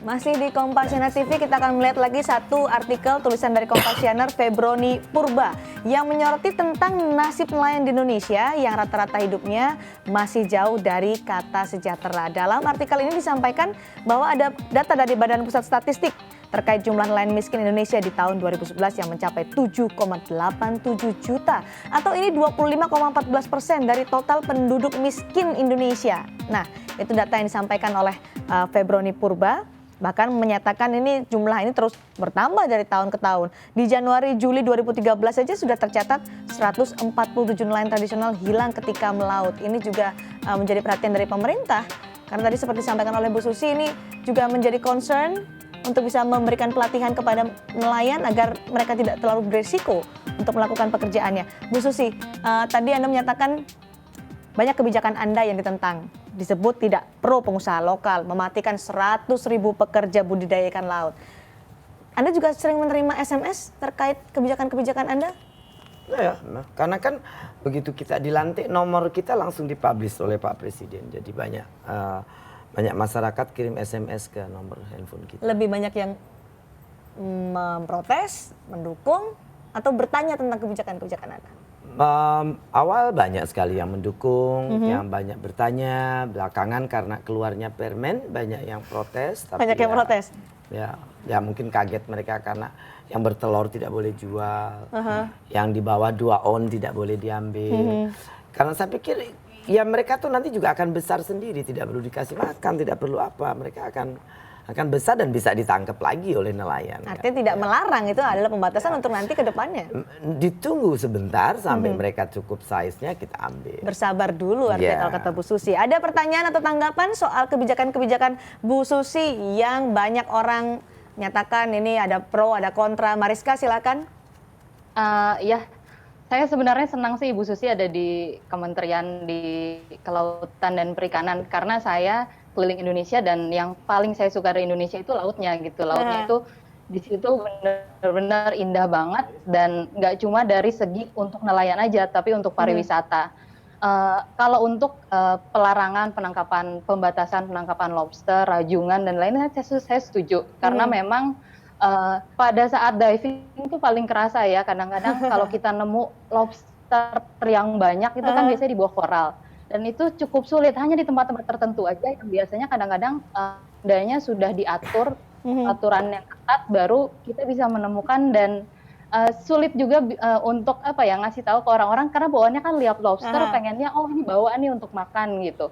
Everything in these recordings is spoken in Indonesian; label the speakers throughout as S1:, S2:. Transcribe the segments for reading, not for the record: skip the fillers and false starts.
S1: Masih di Kompasiana TV, kita akan melihat lagi satu artikel tulisan dari Kompasianer Febroni Purba yang menyoroti tentang nasib nelayan di Indonesia yang rata-rata hidupnya masih jauh dari kata sejahtera. Dalam artikel ini disampaikan bahwa ada data dari Badan Pusat Statistik terkait jumlah nelayan miskin Indonesia di tahun 2011 yang mencapai 7,87 juta atau ini 25,14% dari total penduduk miskin Indonesia. Nah, itu data yang disampaikan oleh Febroni Purba. Bahkan menyatakan ini jumlah ini terus bertambah dari tahun ke tahun. Di Januari-Juli 2013 saja sudah tercatat 147 nelayan tradisional hilang ketika melaut. Ini juga menjadi perhatian dari pemerintah. Karena tadi seperti disampaikan oleh Bu Susi, ini juga menjadi concern untuk bisa memberikan pelatihan kepada nelayan agar mereka tidak terlalu berisiko untuk melakukan pekerjaannya. Bu Susi, tadi Anda menyatakan banyak kebijakan Anda yang ditentang. Disebut tidak pro pengusaha lokal, mematikan 100.000 pekerja budidaya ikan laut. Anda juga sering menerima SMS terkait kebijakan-kebijakan Anda?
S2: Ya, karena kan begitu kita dilantik, nomor kita langsung dipublish oleh Pak Presiden. Jadi banyak masyarakat kirim SMS ke nomor handphone kita.
S1: Lebih banyak yang memprotes, mendukung, atau bertanya tentang kebijakan-kebijakan Anda?
S2: Awal banyak sekali yang mendukung, yang banyak bertanya. Belakangan karena keluarnya permen banyak yang protes. Tapi
S1: banyak yang protes?
S2: Ya mungkin kaget mereka karena yang bertelur tidak boleh jual, yang di bawah 2 on tidak boleh diambil. Karena saya pikir ya mereka tuh nanti juga akan besar sendiri, tidak perlu dikasih makan, tidak perlu apa, mereka akan besar dan bisa ditangkap lagi oleh nelayan.
S1: Artinya tidak melarang, itu adalah pembatasan untuk nanti ke depannya.
S2: Ditunggu sebentar sampai mereka cukup size-nya, kita ambil.
S1: Bersabar dulu artinya kalau kata Bu Susi. Ada pertanyaan atau tanggapan soal kebijakan-kebijakan Bu Susi yang banyak orang nyatakan ini ada pro, ada kontra. Mariska silakan.
S3: Ya, saya sebenarnya senang sih Ibu Susi ada di Kementerian di Kelautan dan Perikanan karena saya keliling Indonesia dan yang paling saya suka dari Indonesia itu lautnya gitu. Lautnya itu di situ benar-benar indah banget dan nggak cuma dari segi untuk nelayan aja tapi untuk pariwisata. Kalau untuk pelarangan penangkapan, pembatasan penangkapan lobster, rajungan dan lainnya saya setuju karena memang pada saat diving itu paling kerasa ya kadang-kadang kalau kita nemu lobster yang banyak itu kan biasanya di bawah koral. Dan itu cukup sulit, hanya di tempat-tempat tertentu aja yang biasanya kadang-kadang dayanya sudah diatur, aturan yang ketat, baru kita bisa menemukan dan sulit juga untuk ngasih tahu ke orang-orang karena bawaannya kan lihat lobster, pengennya oh ini bawaan nih untuk makan gitu.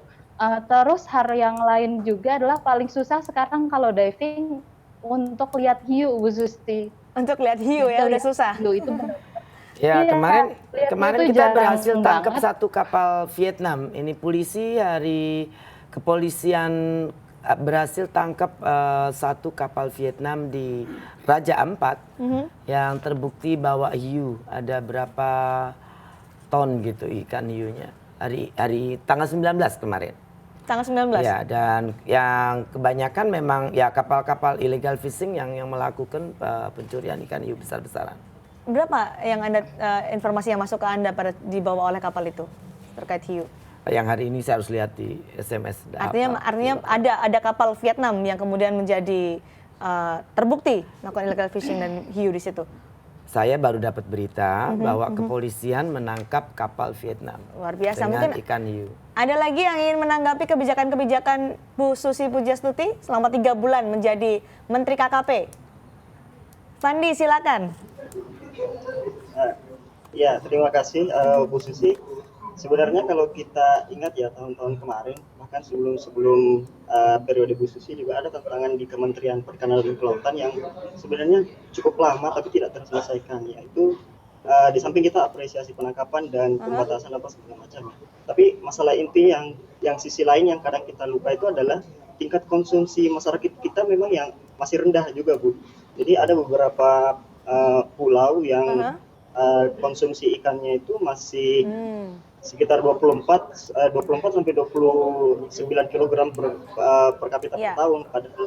S3: Terus hal yang lain juga adalah paling susah sekarang kalau diving untuk lihat hiu, Bu Susti.
S1: Untuk lihat hiu ya udah susah.
S3: Hiu itu
S2: ya, kemarin kita berhasil tangkap
S3: banget.
S2: satu kapal Vietnam. Ini kepolisian berhasil tangkap satu kapal Vietnam di Raja Ampat yang terbukti bawa hiu. Ada berapa ton gitu ikan hiunya. Hari tanggal 19 kemarin.
S1: Tanggal 19?
S2: Ya, dan yang kebanyakan memang ya kapal-kapal illegal fishing yang melakukan pencurian ikan hiu besar-besaran.
S1: Berapa yang Anda informasi yang masuk ke Anda dibawa oleh kapal itu terkait hiu?
S2: Yang hari ini saya harus lihat di SMS.
S1: Artinya ada kapal Vietnam yang kemudian menjadi terbukti melakukan illegal fishing dan hiu di situ.
S2: Saya baru dapat berita bahwa kepolisian menangkap kapal Vietnam.
S1: Luar biasa.
S2: Dengan
S1: Mungkin
S2: ikan hiu.
S1: Ada lagi yang ingin menanggapi kebijakan-kebijakan Bu Susi Pujastuti selama 3 bulan menjadi Menteri KKP. Fandi silakan.
S4: Ya, terima kasih Bu Susi. Sebenarnya kalau kita ingat ya tahun-tahun kemarin, bahkan sebelum periode Bu Susi juga ada tantangan di Kementerian Perikanan dan Kelautan yang sebenarnya cukup lama tapi tidak terselesaikan, yaitu di samping kita apresiasi penangkapan dan pembatasan apa segala macam. Tapi masalah inti yang sisi lain yang kadang kita lupa itu adalah tingkat konsumsi masyarakat kita memang yang masih rendah juga, Bu. Jadi ada beberapa pulau yang konsumsi ikannya itu masih sekitar 24 sampai 29 kg per kapita per tahun. Padahal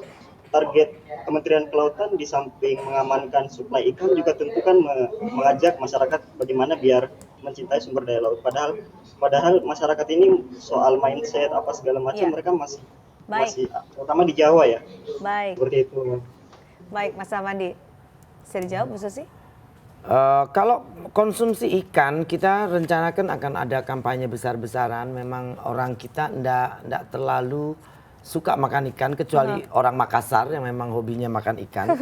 S4: target Kementerian Kelautan di samping mengamankan suplai ikan juga tentu kan mengajak masyarakat bagaimana biar mencintai sumber daya laut. Padahal masyarakat ini soal mindset apa segala macam mereka masih
S1: Baik.
S4: masih terutama di Jawa ya.
S1: Baik,
S4: Seperti itu.
S1: baik Mas Ramadi. Bisa dijawab Bu Susi?
S2: Kalau konsumsi ikan kita rencanakan akan ada kampanye besar-besaran. Memang orang kita ndak terlalu suka makan ikan kecuali orang Makassar yang memang hobinya makan ikan.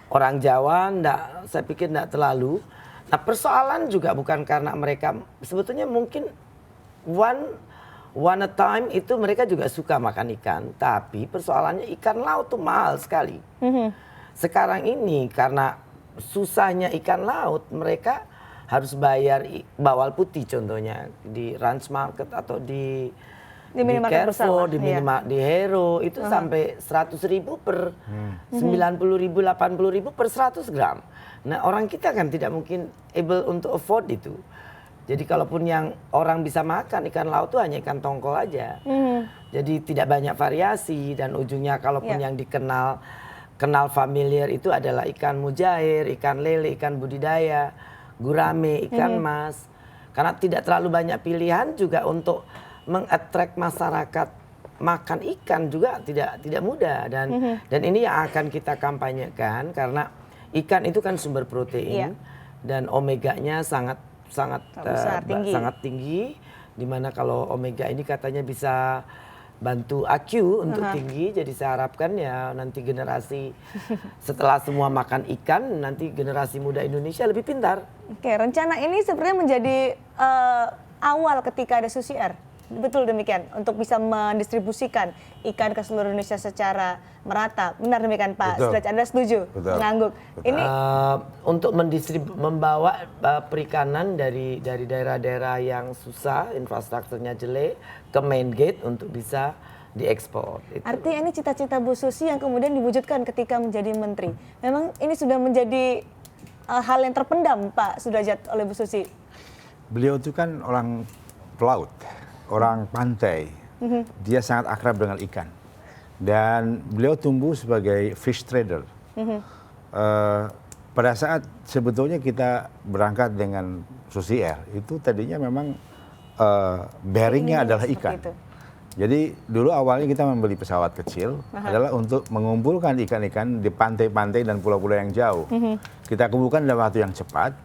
S2: Orang Jawa saya pikir ndak terlalu. Nah persoalan juga bukan karena mereka sebetulnya mungkin one a time itu mereka juga suka makan ikan. Tapi persoalannya ikan laut tuh mahal sekali. Sekarang ini karena susahnya ikan laut, mereka harus bayar bawal putih contohnya di Ranch Market atau di
S1: minimarket
S2: Carrefour,
S1: bersama,
S2: di Hero itu sampai 100.000 per 90.000, 80.000 per 100 gram. Nah orang kita kan tidak mungkin able untuk afford itu. Jadi kalaupun yang orang bisa makan ikan laut itu hanya ikan tongkol aja. Jadi tidak banyak variasi dan ujungnya kalaupun yang dikenal familiar itu adalah ikan mujair, ikan lele, ikan budidaya, gurame, ikan mas. Karena tidak terlalu banyak pilihan juga untuk mengattract masyarakat makan ikan juga tidak mudah dan ini yang akan kita kampanyekan karena ikan itu kan sumber protein dan omeganya sangat tinggi. Dimana kalau omega ini katanya bisa bantu IQ untuk tinggi, jadi saya harapkan ya nanti generasi setelah semua makan ikan, nanti generasi muda Indonesia lebih pintar.
S1: Oke, rencana ini sebenarnya menjadi awal ketika ada Susi Air. Betul demikian, untuk bisa mendistribusikan ikan ke seluruh Indonesia secara merata. Benar demikian Pak Sudrajat, Anda setuju?
S5: Betul.
S1: Mengangguk. Ini
S2: untuk membawa perikanan dari daerah-daerah yang susah, infrastrukturnya jelek, ke main gate untuk bisa diekspor.
S1: artinya ini cita-cita Bu Susi yang kemudian diwujudkan ketika menjadi menteri. Memang ini sudah menjadi hal yang terpendam Pak Sudrajat oleh Bu Susi.
S5: Beliau itu kan orang pelaut, orang pantai. Dia sangat akrab dengan ikan. Dan beliau tumbuh sebagai fish trader. Pada saat sebetulnya kita berangkat dengan Susi Air, itu tadinya memang bearingnya adalah ikan.
S1: Itu.
S5: Jadi dulu awalnya kita membeli pesawat kecil adalah untuk mengumpulkan ikan-ikan di pantai-pantai dan pulau-pulau yang jauh. Kita kumpulkan dalam waktu yang cepat,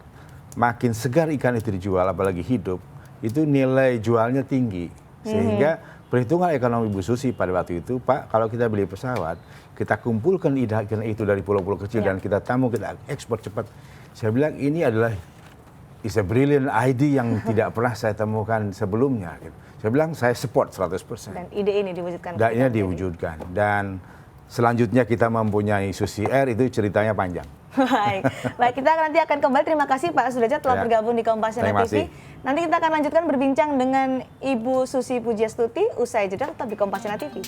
S5: makin segar ikan itu dijual, apalagi hidup, itu nilai jualnya tinggi. Sehingga perhitungan ekonomi Bu Susi pada waktu itu, Pak, kalau kita beli pesawat, kita kumpulkan ikan itu dari pulau-pulau kecil dan kita tamu, kita ekspor cepat. Saya bilang ini adalah is a brilliant idea yang tidak pernah saya temukan sebelumnya. Gitu. Saya bilang saya support 100%.
S1: Dan ide ini diwujudkan.
S5: Dan ini diwujudkan. Dan selanjutnya kita mempunyai Susi Air, itu ceritanya panjang.
S1: Baik, kita nanti akan kembali. Terima kasih Pak Sudrajat telah bergabung di Kompasiana TV. Nanti kita akan lanjutkan berbincang dengan Ibu Susi Pujiastuti usai jeda, tetap di Kompasiana TV.